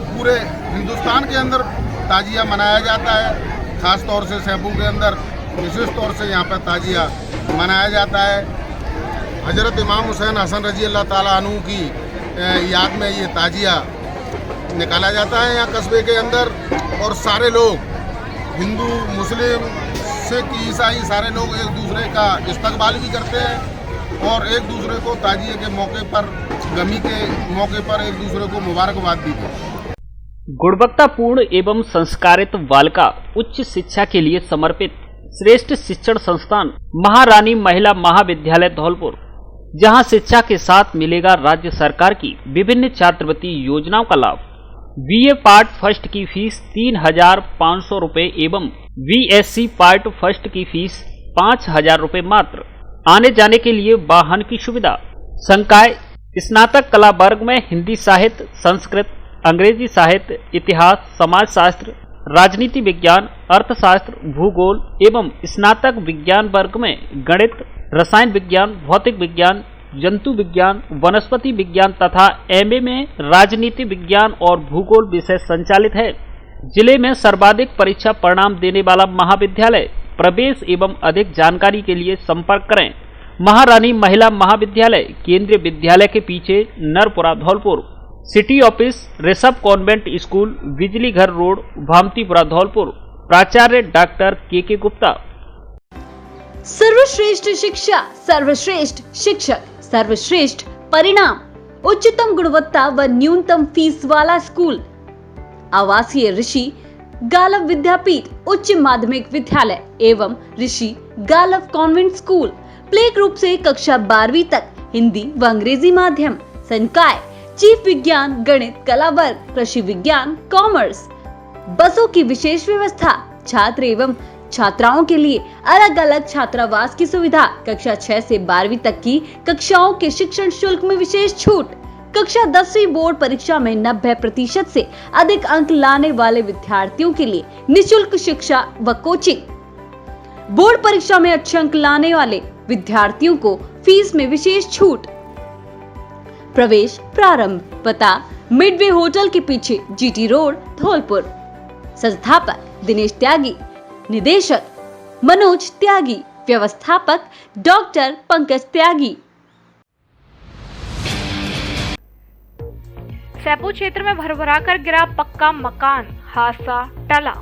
पूरे हिंदुस्तान के अंदर ताजिया मनाया जाता है, ख़ास तौर से सैपू के अंदर विशेष तौर से यहाँ पर ताजिया मनाया जाता है। हजरत इमाम हुसैन हसन रजी अल्लाह ताला अन्हु की याद में ये ताजिया निकाला जाता है यहाँ कस्बे के अंदर, और सारे लोग हिंदू मुस्लिम सिख ईसाई सारे लोग एक दूसरे का इस्तकबाल भी करते हैं और एक दूसरे को ताजिए के मौके पर, गमी के मौके पर एक दूसरे को मुबारकबाद दी है। गुणवत्तापूर्ण एवं संस्कारित बालिका उच्च शिक्षा के लिए समर्पित श्रेष्ठ शिक्षण संस्थान महारानी महिला महाविद्यालय धौलपुर, जहां शिक्षा के साथ मिलेगा राज्य सरकार की विभिन्न छात्रवृत्ति योजनाओं का लाभ। बीए पार्ट फर्स्ट की फीस 3,500 रुपए एवं बीएससी पार्ट फर्स्ट की फीस 5,000 रुपए मात्र। आने जाने के लिए वाहन की सुविधा। संकाय स्नातक कला वर्ग में हिंदी साहित्य, संस्कृत, अंग्रेजी साहित्य, इतिहास, समाजशास्त्र, राजनीति विज्ञान, अर्थशास्त्र, भूगोल एवं स्नातक विज्ञान वर्ग में गणित, रसायन विज्ञान, भौतिक विज्ञान, जंतु विज्ञान, वनस्पति विज्ञान तथा एमए में राजनीति विज्ञान और भूगोल विषय संचालित है। जिले में सर्वाधिक परीक्षा परिणाम देने वाला महाविद्यालय। प्रवेश एवं अधिक जानकारी के लिए संपर्क करें। महारानी महिला महाविद्यालय, केंद्रीय विद्यालय के पीछे, Narpura Dholpur. City office Rishabh convent school, बिजली घर रोड, भामतीपुरा धौलपुर। प्राचार्य डॉक्टर के गुप्ता। सर्वश्रेष्ठ शिक्षा, सर्वश्रेष्ठ शिक्षक, सर्वश्रेष्ठ परिणाम उच्चतम गुणवत्ता व न्यूनतम फीस वाला स्कूल। आवासीय ऋषि गालव विद्यापीठ उच्च माध्यमिक विद्यालय एवं Rishi Galav convent school. Play group से कक्षा 12वीं तक हिंदी व अंग्रेजी माध्यम। संकाय जीव विज्ञान, गणित, कला वर्ग, कृषि विज्ञान, कॉमर्स। बसों की विशेष व्यवस्था। छात्र एवं छात्राओं के लिए अलग अलग छात्रावास की सुविधा। कक्षा 6 से 12वीं तक की कक्षाओं के शिक्षण शुल्क में विशेष छूट। कक्षा 10वीं बोर्ड परीक्षा में 90% से अधिक अंक लाने वाले विद्यार्थियों के लिए निःशुल्क शिक्षा व कोचिंग। बोर्ड परीक्षा में अच्छे अंक लाने वाले विद्यार्थियों को फीस में विशेष छूट। प्रवेश प्रारंभ। पता मिडवे होटल के पीछे, जीटी रोड, धौलपुर। संस्थापक दिनेश त्यागी, निदेशक मनोज त्यागी, व्यवस्थापक डॉक्टर पंकज त्यागी। सैपो क्षेत्र में भरभराकर गिरा पक्का मकान, हादसा टला।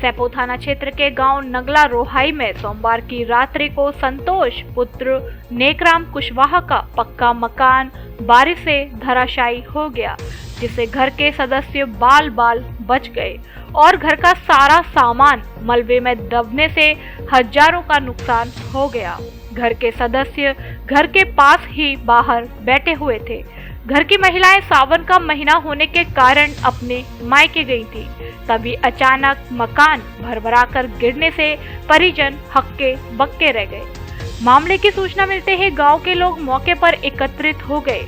सैपो थाना क्षेत्र के गांव नगला रोहाई में सोमवार की रात्रि को संतोष पुत्र नेकराम कुशवाहा का पक्का मकान बारिश से धराशायी हो गया, जिससे घर के सदस्य बाल बाल बच गए और घर का सारा सामान मलबे में दबने से हजारों का नुकसान हो गया। घर के सदस्य घर के पास ही बाहर बैठे हुए थे। घर की महिलाएं सावन का महीना होने के कारण अपने मायके गई थी। तभी अचानक मकान भरभराकर गिरने से परिजन हक्के बक्के रह गए। मामले की सूचना मिलते ही गांव के लोग मौके पर एकत्रित हो गए।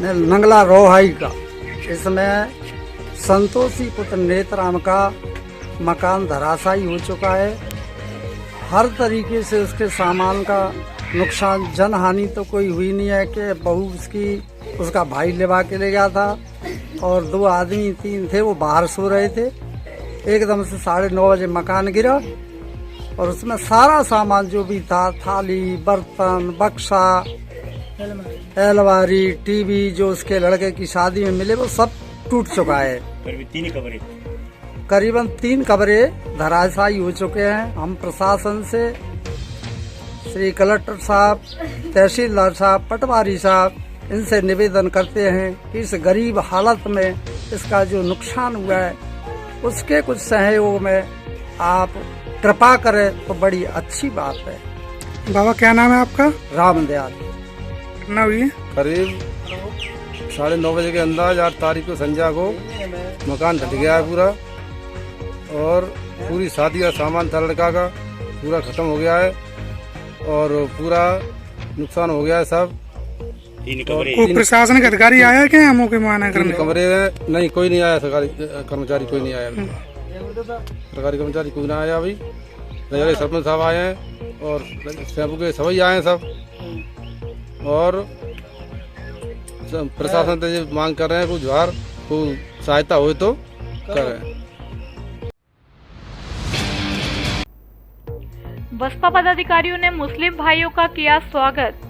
नंगला रोहाई का इसमें संतोषी पुत्र नेतराम का मकान धराशायी हो चुका है। हर तरीके से उसके सामान का नुकसान, जन हानि तो कोई हुई नहीं है कि बहू उसका भाई लेवा के ले गया था और 2 आदमी 3 थे, वो बाहर सो रहे थे। एकदम से 9:30 बजे मकान गिरा और उसमें सारा सामान जो भी था, थाली, बर्तन, बक्सा, अलमारी, टीवी, जो उसके लड़के की शादी में मिले, वो सब टूट चुका है। करीबन 3 कमरे धराशायी हो चुके हैं। हम प्रशासन से श्री कलेक्टर साहब, तहसीलदार साहब, पटवारी साहब, इनसे निवेदन करते हैं कि इस गरीब हालत में इसका जो नुकसान हुआ है उसके कुछ सहयोग में आप कृपा करें तो बड़ी अच्छी बात है। बाबा क्या नाम है आपका? रामदयाल। कितना हुई है? करीब 9:30 बजे के अंदाज 8 तारीख को संध्या को मकान ढट गया है पूरा, और पूरी शादी का सामान था लड़का का पूरा खत्म हो गया है और पूरा नुकसान हो गया है सब। कोई प्रशासनिक अधिकारी आया क्या यहाँ मौके में आना करने? कमरे नहीं, कोई नहीं आया। सरकारी कर्मचारी कोई नहीं आया। सरकारी कर्मचारी कोई ना आया अभी। सरपंच साहब आए हैं और सैपू के सभी आए हैं सब, और प्रशासन से मांग कर रहे हैं कुछ जुहार, कोई सहायता हो तो करें। बसपा पदाधिकारियों ने मुस्लिम भाइयों का किया स्वागत।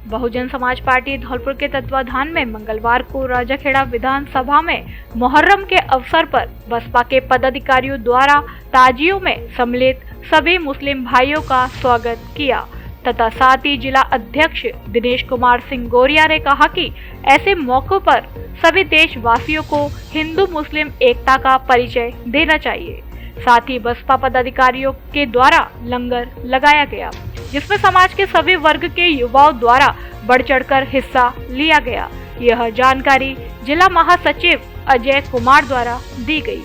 बहुजन समाज पार्टी धौलपुर के तत्वाधान में मंगलवार को राजाखेड़ा विधानसभा में मुहर्रम के अवसर पर बसपा के पदाधिकारियों द्वारा ताजियों में सम्मिलित सभी मुस्लिम भाइयों का स्वागत किया तथा साथ ही जिला अध्यक्ष दिनेश कुमार सिंह गोरिया ने कहा कि ऐसे मौकों पर सभी देशवासियों को हिंदू मुस्लिम एकता का परिचय देना चाहिए। साथ ही बसपा पदाधिकारियों के द्वारा लंगर लगाया गया, जिसमें समाज के सभी वर्ग के युवाओं द्वारा बढ़ चढ़कर हिस्सा लिया गया। यह जानकारी जिला महासचिव अजय कुमार द्वारा दी गई।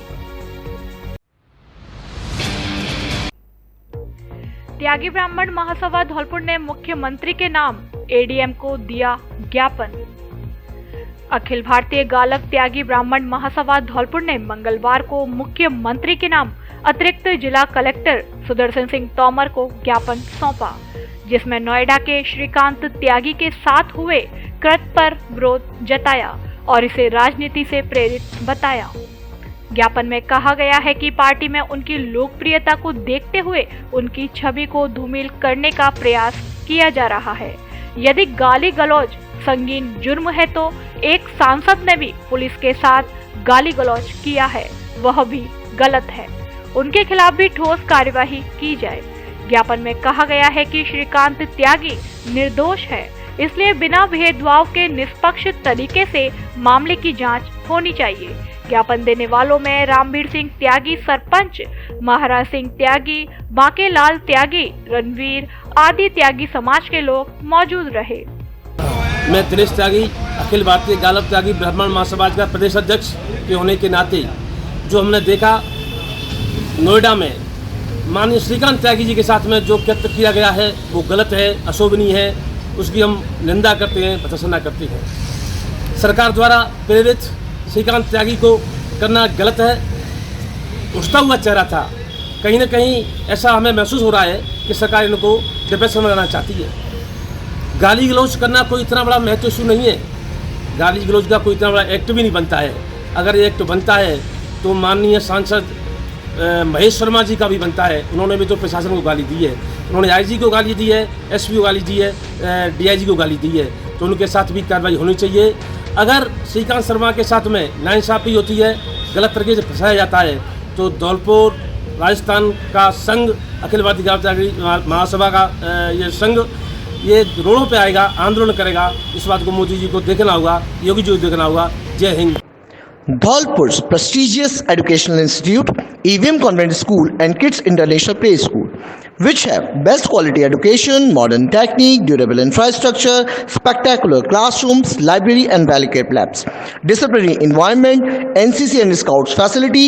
त्यागी ब्राह्मण महासभा धौलपुर ने मुख्यमंत्री के नाम एडीएम को दिया ज्ञापन। अखिल भारतीय गालव त्यागी ब्राह्मण महासभा धौलपुर ने मंगलवार को मुख्यमंत्री के नाम अतिरिक्त जिला कलेक्टर सुदर्शन सिंह तोमर को ज्ञापन सौंपा, जिसमें नोएडा के श्रीकांत त्यागी के साथ हुए कृत्य पर विरोध जताया और इसे राजनीति से प्रेरित बताया। ज्ञापन में कहा गया है कि पार्टी में उनकी लोकप्रियता को देखते हुए उनकी छवि को धूमिल करने का प्रयास किया जा रहा है। यदि गाली गलौज संगीन जुर्म है तो एक सांसद ने भी पुलिस के साथ गाली गलौज किया है, वह भी गलत है। उनके खिलाफ भी ठोस कार्यवाही की जाए। ज्ञापन में कहा गया है कि श्रीकांत त्यागी निर्दोष है, इसलिए बिना भेदभाव के निष्पक्ष तरीके से मामले की जांच होनी चाहिए। ज्ञापन देने वालों में रामवीर सिंह त्यागी सरपंच, महाराज सिंह त्यागी, बांकेलाल त्यागी, रणवीर आदि त्यागी समाज के लोग मौजूद रहे। मैं दिनेश त्यागी, अखिल भारतीय गालब त्यागी ब्राह्मण महासमाज का प्रदेश अध्यक्ष के होने के नाते जो हमने देखा नोएडा में माननीय श्रीकांत त्यागी जी के साथ में जो कृत्य किया गया है वो गलत है, अशोभनीय है, उसकी हम निंदा करते हैं, भर्त्सना करते हैं। सरकार द्वारा प्रेरित श्रीकांत त्यागी को करना गलत है। उठता हुआ चेहरा था, कहीं ना कहीं ऐसा हमें महसूस हो रहा है कि सरकार इनको डिप्रेशन में लाना चाहती है। गाली गलौज करना कोई इतना बड़ा महत्व इशू नहीं है, गाली गलौज का कोई इतना बड़ा एक्ट भी नहीं बनता है। अगर ये एक्ट बनता है तो माननीय सांसद महेश शर्मा जी का भी बनता है, उन्होंने भी तो प्रशासन को गाली दी है, उन्होंने आईजी को गाली दी है, एसपी को गाली दी है, डीआईजी को गाली दी है, तो उनके साथ भी कार्रवाई होनी चाहिए। अगर श्रीकांत शर्मा के साथ में नाइंसाफ़ी होती है, गलत तरीके से फंसाया जाता है, तो धौलपुर राजस्थान का संघ, अखिल भारतीय गालब महासभा का ये संघ ये रोडों पे आएगा, आंदोलन करेगा। इस बात को मोदी जी को देखना होगा, योगी जी को देखना होगा। जय Hind. Dholpur's prestigious educational institute, EVM Convent School and Kids International Play School, which have best quality education, modern technique, durable infrastructure, spectacular classrooms, library and well-equipped labs, disciplinary environment, NCC and Scouts facility.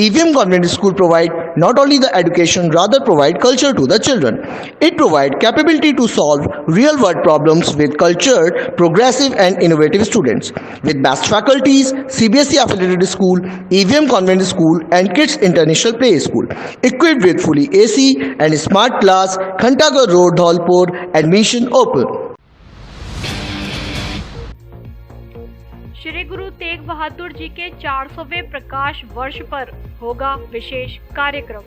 EVM Convent School provide not only the education, rather provide culture to the children. It provide capability to solve real-world problems with cultured, progressive and innovative students. With best faculties, CBSE affiliated school, EVM Convent School and Kids International Play School, equipped with fully AC and smart class, Khantagar Road, Dholpur, admission open. Shri Guru Tegh Bahadur ji के 400वें प्रकाश वर्ष पर होगा विशेष कार्यक्रम।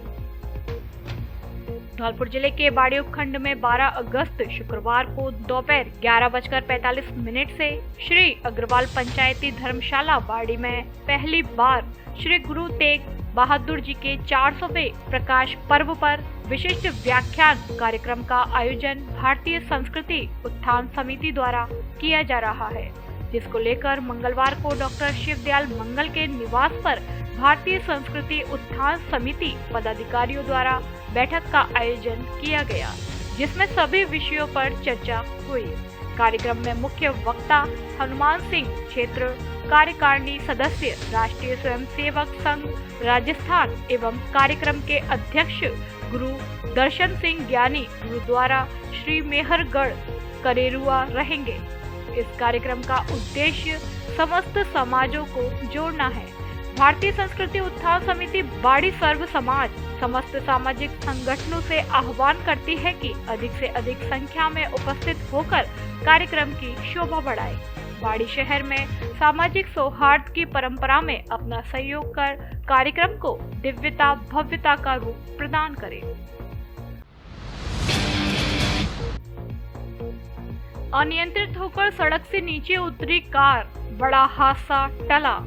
धौलपुर जिले के बाड़ी उपखंड में 12 अगस्त शुक्रवार को दोपहर 11:45 से श्री अग्रवाल पंचायती धर्मशाला बाड़ी में पहली बार श्री गुरु तेग बहादुर जी के 400वें प्रकाश पर्व पर विशिष्ट व्याख्यान कार्यक्रम का आयोजन भारतीय संस्कृति उत्थान समिति द्वारा किया जा रहा है, जिसको लेकर मंगलवार को डॉक्टर शिवदयाल मंगल के निवास पर भारतीय संस्कृति उत्थान समिति पदाधिकारियों द्वारा बैठक का आयोजन किया गया, जिसमें सभी विषयों पर चर्चा हुई। कार्यक्रम में मुख्य वक्ता हनुमान सिंह, क्षेत्र कार्यकारिणी सदस्य, राष्ट्रीय स्वयंसेवक संघ राजस्थान एवं कार्यक्रम के अध्यक्ष गुरु दर्शन सिंह ज्ञानी, गुरुद्वारा श्री मेहरगढ़ करेरुआ रहेंगे। इस कार्यक्रम का उद्देश्य समस्त समाजों को जोड़ना है। भारतीय संस्कृति उत्थान समिति बाड़ी सर्व समाज समस्त सामाजिक संगठनों से आह्वान करती है कि अधिक से अधिक संख्या में उपस्थित होकर कार्यक्रम की शोभा बढ़ाए। बाड़ी शहर में सामाजिक सौहार्द की परंपरा में अपना सहयोग कर कार्यक्रम को दिव्यता भव्यता का रूप प्रदान करे। अनियंत्रित होकर सड़क से नीचे उतरी कार, बड़ा हादसा टला।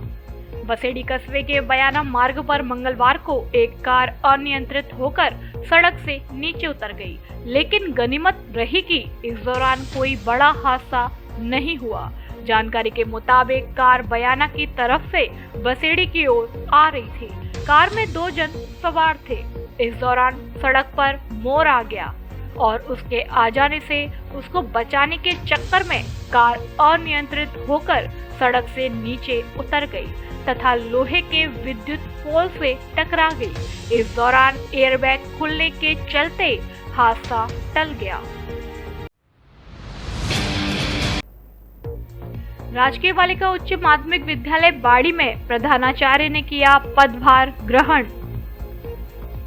बसेड़ी कस्बे के बयाना मार्ग पर मंगलवार को एक कार अनियंत्रित होकर सड़क से नीचे उतर गई, लेकिन गनीमत रही कि इस दौरान कोई बड़ा हादसा नहीं हुआ। जानकारी के मुताबिक कार बयाना की तरफ से बसेड़ी की ओर आ रही थी। कार में 2 जन सवार थे। इस दौरान सड़क पर मोड़ आ गया और उसके आ जाने से उसको बचाने के चक्कर में कार अनियंत्रित होकर सड़क से नीचे उतर गई तथा लोहे के विद्युत पोल से टकरा गई। इस दौरान एयरबैग खुलने के चलते हादसा टल गया। राजकीय बालिका उच्च माध्यमिक विद्यालय बाड़ी में प्रधानाचार्य ने किया पदभार ग्रहण।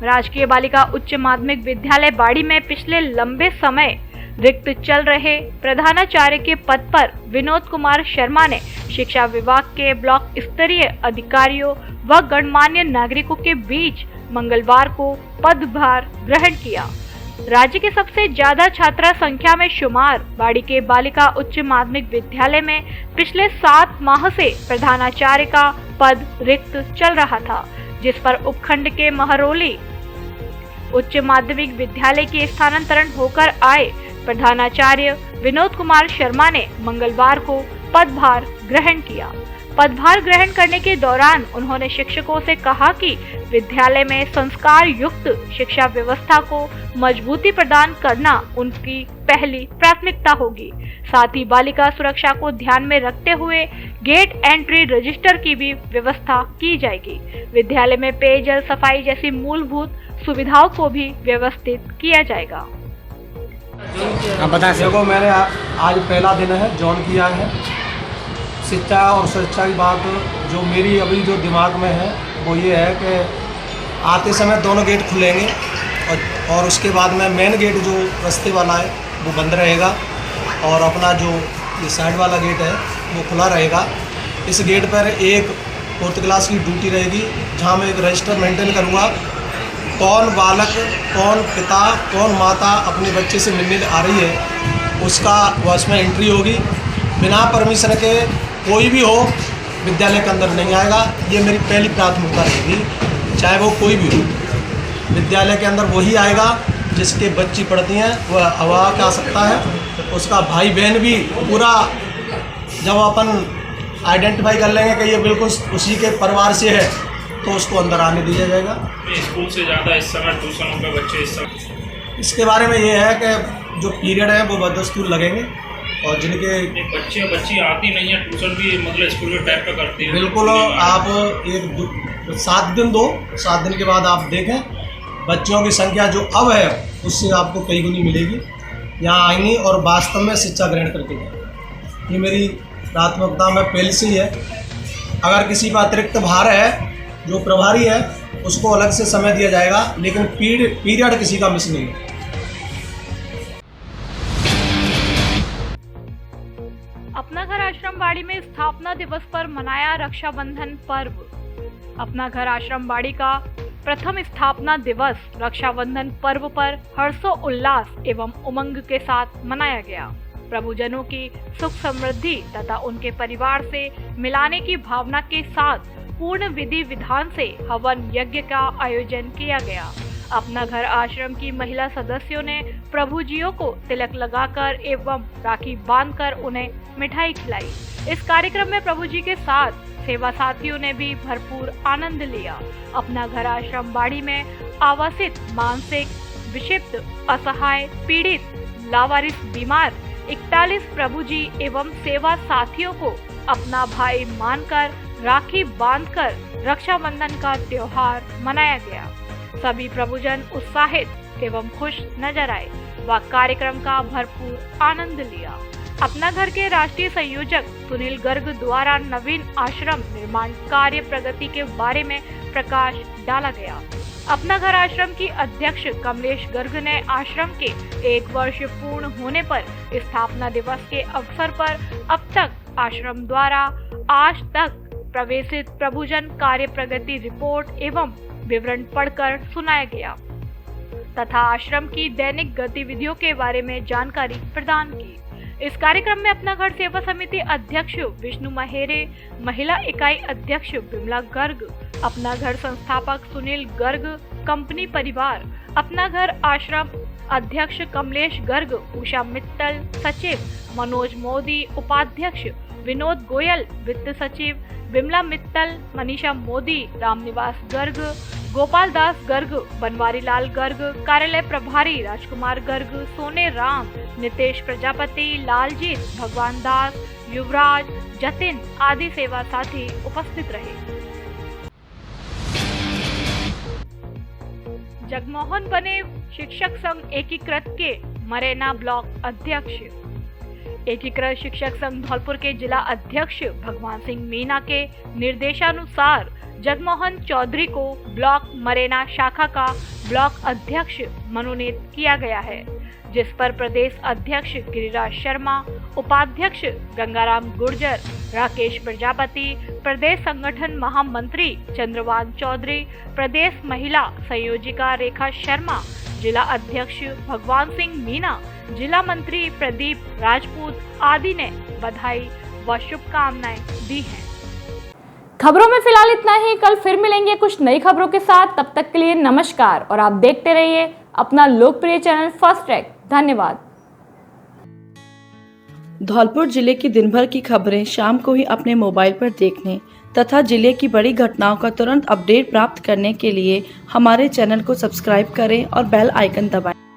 राजकीय बालिका उच्च माध्यमिक विद्यालय बाड़ी में पिछले लंबे समय रिक्त चल रहे प्रधानाचार्य के पद पर विनोद कुमार शर्मा ने शिक्षा विभाग के ब्लॉक स्तरीय अधिकारियों व गणमान्य नागरिकों के बीच मंगलवार को पदभार ग्रहण किया। राज्य के सबसे ज्यादा छात्रा संख्या में शुमार बाड़ी के बालिका उच्च माध्यमिक विद्यालय में पिछले 7 माह से प्रधानाचार्य का पद रिक्त चल रहा था, जिस पर उपखंड के महरौली उच्च माध्यमिक विद्यालय के स्थानांतरण होकर आए प्रधानाचार्य विनोद कुमार शर्मा ने मंगलवार को पदभार ग्रहण किया। पदभार ग्रहण करने के दौरान उन्होंने शिक्षकों से कहा कि विद्यालय में संस्कार युक्त शिक्षा व्यवस्था को मजबूती प्रदान करना उनकी पहली प्राथमिकता होगी। साथ ही बालिका सुरक्षा को ध्यान में रखते हुए गेट एंट्री रजिस्टर की भी व्यवस्था की जाएगी। विद्यालय में पेयजल, सफाई जैसी मूलभूत सुविधाओं को भी व्यवस्थित किया जाएगा। देखो, मैंने आज पहला दिन है ज्वाइन किया है। शिक्षा और सुरक्षा की बात जो मेरी अभी जो दिमाग में है वो ये है कि आते समय दोनों गेट खुलेंगे और उसके बाद में मेन गेट जो रास्ते वाला है वो बंद रहेगा और अपना जो ये साइड वाला गेट है वो खुला रहेगा। इस गेट पर एक 4th क्लास की ड्यूटी रहेगी जहाँ मैं एक रजिस्टर मेंटेन करूँगा। कौन बालक, कौन पिता, कौन माता अपने बच्चे से मिलने आ रही है उसका उसमें एंट्री होगी। बिना परमिशन के कोई भी हो विद्यालय के अंदर नहीं आएगा। ये मेरी पहली प्राथमिकता रहेगी, चाहे वो कोई भी हो। विद्यालय के अंदर वही आएगा जिसके बच्ची पढ़ती हैं, वह हवा आ सकता है। उसका भाई बहन भी पूरा जब अपन आइडेंटिफाई कर लेंगे कि ये बिल्कुल उसी के परिवार से है तो उसको अंदर आने दिया जाएगा। स्कूल से ज़्यादा इस समय ट्यूशनों पे बच्चे इस समय इसके बारे में ये है कि जो पीरियड है वो बदस्तूर लगेंगे और जिनके बच्ची आती नहीं है ट्यूशन भी मतलब स्कूल के टाइप का करती है। बिल्कुल, आप एक 7 दिन दो, 7 दिन के बाद आप देखें बच्चों की संख्या जो अब है उससे आपको कई गुनी मिलेगी। यहाँ आएंगी और वास्तव में शिक्षा ग्रहण करके जाएंगे। ये मेरी प्राथमिकता में पहले से ही है। अगर किसी का अतिरिक्त भार है, जो प्रभारी है उसको अलग से समय दिया जाएगा, लेकिन पीरियड किसी का मिस नहीं है। अपना घर आश्रम बाड़ी में स्थापना दिवस पर मनाया रक्षाबंधन पर्व। अपना घर आश्रम बाड़ी का प्रथम स्थापना दिवस रक्षाबंधन पर्व पर हर्षोल्लास एवं उमंग के साथ मनाया गया। प्रभुजनों की सुख समृद्धि तथा उनके परिवार से मिलाने की भावना के साथ पूर्ण विधि विधान से हवन यज्ञ का आयोजन किया गया। अपना घर आश्रम की महिला सदस्यों ने प्रभु जियों को तिलक लगाकर एवं राखी बांधकर उन्हें मिठाई खिलाई। इस कार्यक्रम में प्रभु जी के साथ सेवा साथियों ने भी भरपूर आनंद लिया। अपना घर आश्रम बाड़ी में आवासित, मानसिक विक्षिप्त, असहाय, पीड़ित, लावारिस, बीमार 41 प्रभु जी एवं सेवा साथियों को अपना भाई मानकर राखी बांधकर रक्षाबंधन का त्योहार मनाया गया। सभी प्रभुजन उत्साहित एवं खुश नजर आए व कार्यक्रम का भरपूर आनंद लिया। अपना घर के राष्ट्रीय संयोजक सुनील गर्ग द्वारा नवीन आश्रम निर्माण कार्य प्रगति के बारे में प्रकाश डाला गया। अपना घर आश्रम की अध्यक्ष कमलेश गर्ग ने आश्रम के 1 वर्ष पूर्ण होने पर स्थापना दिवस के अवसर पर अब तक आश्रम द्वारा आज तक प्रवेशित प्रभुजन कार्य प्रगति रिपोर्ट एवं विवरण पढ़कर सुनाया गया तथा आश्रम की दैनिक गतिविधियों के बारे में जानकारी प्रदान की। इस कार्यक्रम में अपना घर सेवा समिति अध्यक्ष विष्णु महेरे, महिला इकाई अध्यक्ष बिमला गर्ग, अपना घर संस्थापक सुनील गर्ग, कंपनी परिवार, अपना घर आश्रम अध्यक्ष कमलेश गर्ग, उषा मित्तल सचिव, मनोज मोदी उपाध्यक्ष, विनोद गोयल वित्त सचिव, बिमला मित्तल, मनीषा मोदी, रामनिवास गर्ग, गोपाल दास गर्ग, बनवारी लाल गर्ग, कार्यालय प्रभारी राजकुमार गर्ग, सोने राम, नितेश प्रजापति, लालजीत, भगवान दास, युवराज, जतिन आदि सेवा साथी उपस्थित रहे। जगमोहन बने शिक्षक संघ एकीकृत के मरेना ब्लॉक अध्यक्ष। एकीकृत शिक्षक संघ धौलपुर के जिला अध्यक्ष भगवान सिंह मीना के निर्देशानुसार जगमोहन चौधरी को ब्लॉक मरेना शाखा का ब्लॉक अध्यक्ष मनोनीत किया गया है, जिस पर प्रदेश अध्यक्ष गिरिराज शर्मा, उपाध्यक्ष गंगाराम गुर्जर, राकेश प्रजापति, प्रदेश संगठन महामंत्री चंद्रवान चौधरी, प्रदेश महिला संयोजिका रेखा शर्मा, जिला अध्यक्ष भगवान सिंह मीना, जिला मंत्री प्रदीप राजपूत आदि ने बधाई व शुभकामनाएं दी हैं। खबरों में फिलहाल इतना ही। कल फिर मिलेंगे कुछ नई खबरों के साथ। तब तक के लिए नमस्कार और आप देखते रहिए अपना लोकप्रिय चैनल फर्स्ट ट्रैक। धन्यवाद। धौलपुर जिले की दिन भर की खबरें शाम को ही अपने मोबाइल पर देखने तथा जिले की बड़ी घटनाओं का तुरंत अपडेट प्राप्त करने के लिए हमारे चैनल को सब्सक्राइब करें और बेल आइकन दबाएं।